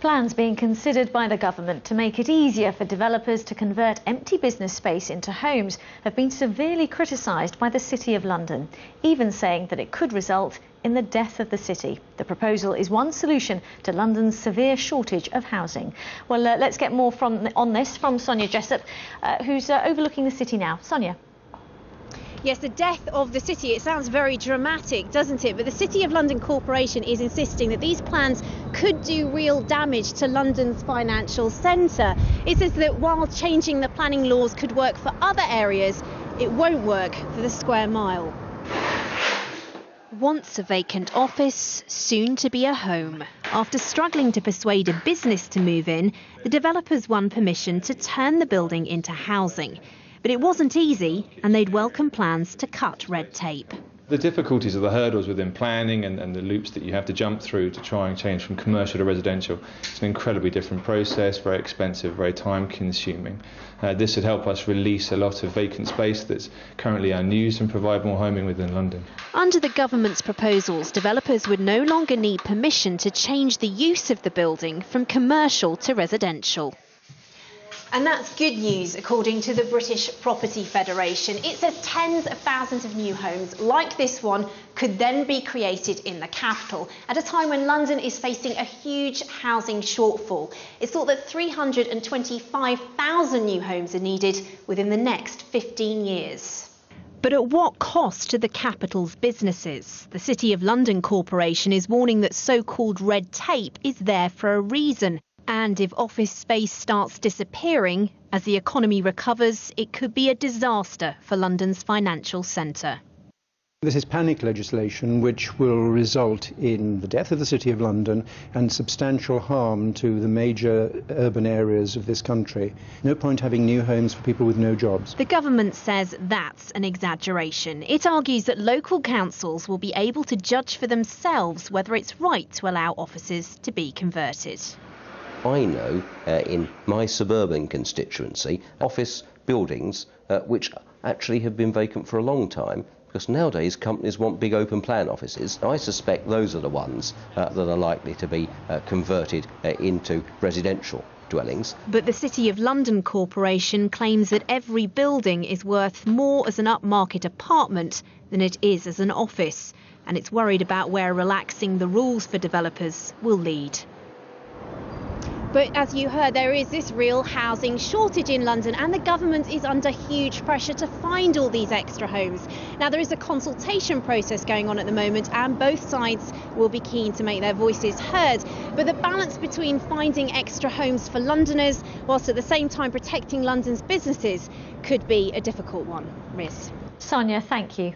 Plans being considered by the government to make it easier for developers to convert empty business space into homes have been severely criticised by the City of London, even saying that it could result in the death of the city. The proposal is one solution to London's severe shortage of housing. Well, let's get more on this from Sonia Jessup, who's overlooking the city now. Sonia. Yes, the death of the city, it sounds very dramatic, doesn't it? But the City of London Corporation is insisting that these plans could do real damage to London's financial centre. It says that while changing the planning laws could work for other areas, it won't work for the square mile. Once a vacant office, soon to be a home. After struggling to persuade a business to move in, the developers won permission to turn the building into housing. But it wasn't easy, and they'd welcome plans to cut red tape. The difficulties are the hurdles within planning and the loops that you have to jump through to try and change from commercial to residential. It's an incredibly different process, very expensive, very time consuming. This would help us release a lot of vacant space that's currently unused and provide more homing within London. Under the government's proposals, developers would no longer need permission to change the use of the building from commercial to residential. And that's good news, according to the British Property Federation. It says tens of thousands of new homes like this one could then be created in the capital at a time when London is facing a huge housing shortfall. It's thought that 325,000 new homes are needed within the next 15 years. But at what cost to the capital's businesses? The City of London Corporation is warning that so-called red tape is there for a reason. And if office space starts disappearing, as the economy recovers, it could be a disaster for London's financial centre. This is panic legislation which will result in the death of the City of London and substantial harm to the major urban areas of this country. No point having new homes for people with no jobs. The government says that's an exaggeration. It argues that local councils will be able to judge for themselves whether it's right to allow offices to be converted. I know in my suburban constituency office buildings which actually have been vacant for a long time, because nowadays companies want big open plan offices. I suspect those are the ones that are likely to be converted into residential dwellings. But the City of London Corporation claims that every building is worth more as an upmarket apartment than it is as an office, and it's worried about where relaxing the rules for developers will lead. But as you heard, there is this real housing shortage in London, and the government is under huge pressure to find all these extra homes. Now, there is a consultation process going on at the moment, and both sides will be keen to make their voices heard. But the balance between finding extra homes for Londoners whilst at the same time protecting London's businesses could be a difficult one. Riz. Sonia, thank you.